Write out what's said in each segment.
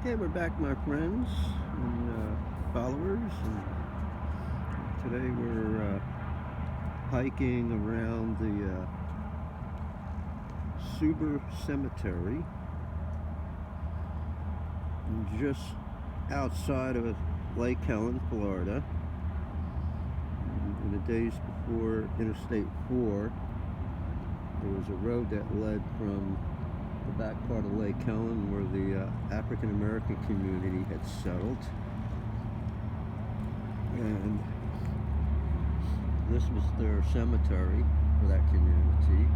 Okay, we're back, my friends and followers. And today we're hiking around the Suber Cemetery, and just outside of Lake Helen, Florida. In the days before Interstate 4, there was a road that led from the back part of Lake Helen where the African American community had settled, and this was their cemetery for that community.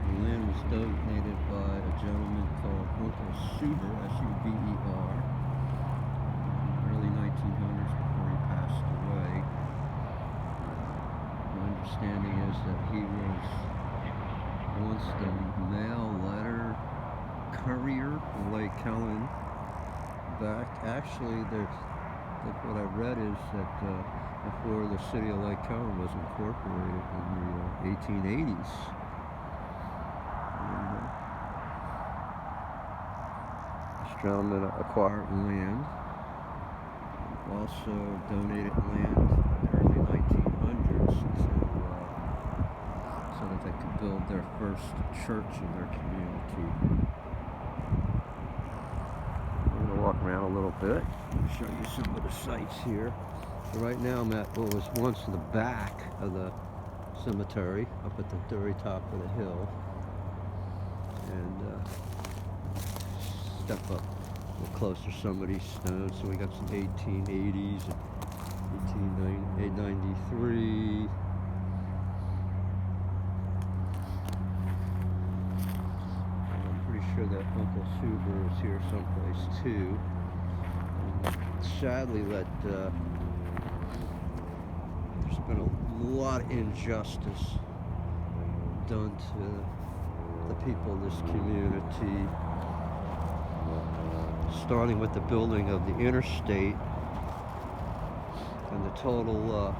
The land was donated by a gentleman called Uncle Suber, S-U-B-E-R, early 1900s, before he passed away. My understanding is that he was once the mail letter courier in Lake Helen. Actually, what I read is that before the city of Lake Helen was incorporated in the 1880s. And, this gentleman acquired land, also donated land in the early 1900s so that they could build their first church in their community. I'm going to walk around a little bit and show you some of the sights here. So right now I'm at what was once the back of the cemetery, up at the very top of the hill. And step up a little closer some of these stones. So we got some 1880s and 1893. Sure that Uncle Suber is here someplace too. And sadly, there's been a lot of injustice done to the people of this community, starting with the building of the interstate and the total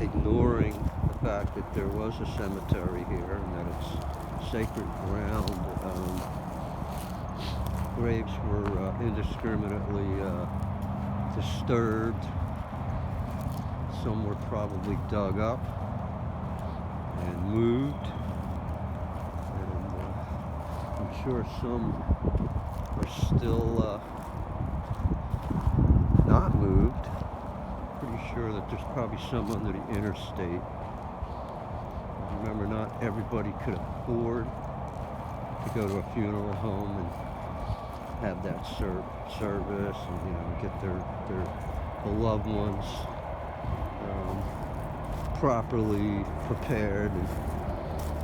ignoring the fact that there was a cemetery here and that it's sacred ground. Graves were indiscriminately disturbed. Some were probably dug up and moved, and I'm sure some are still not moved. Pretty sure that there's probably some under the interstate. Remember, not everybody could afford to go to a funeral home and have that service and get their loved ones properly prepared. And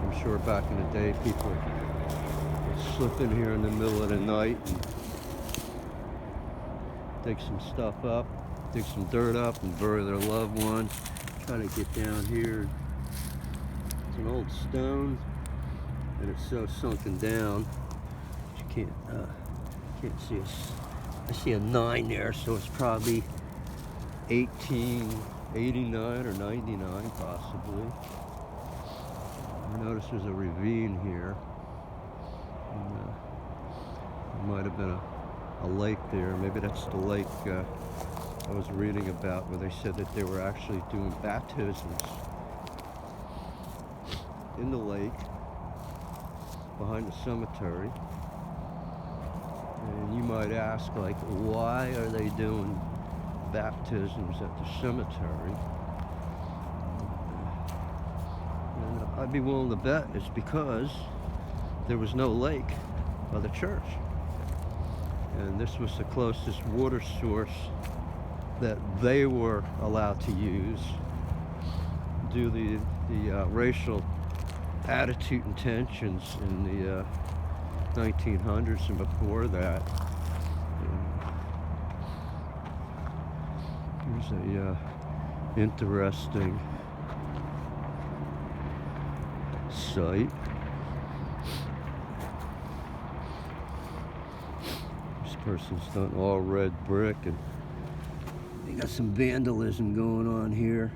I'm sure back in the day people would slip in here in the middle of the night and dig some stuff up, dig some dirt up and bury their loved one. Try to get down here. It's an old stone and it's so sunken down that you can't see I see a 9 there, so it's probably 1889 or 99 possibly. I notice there's a ravine here, and there might have been a lake there. Maybe that's the lake I was reading about, where they said that they were actually doing baptisms in the lake behind the cemetery. And you might ask, like, why are they doing baptisms at the cemetery? And I'd be willing to bet it's because there was no lake by the church, and this was the closest water source that they were allowed to use due to the racial attitude and tensions in the 1900s and before that. Here's a interesting site. This person's done all red brick, and they got some vandalism going on here.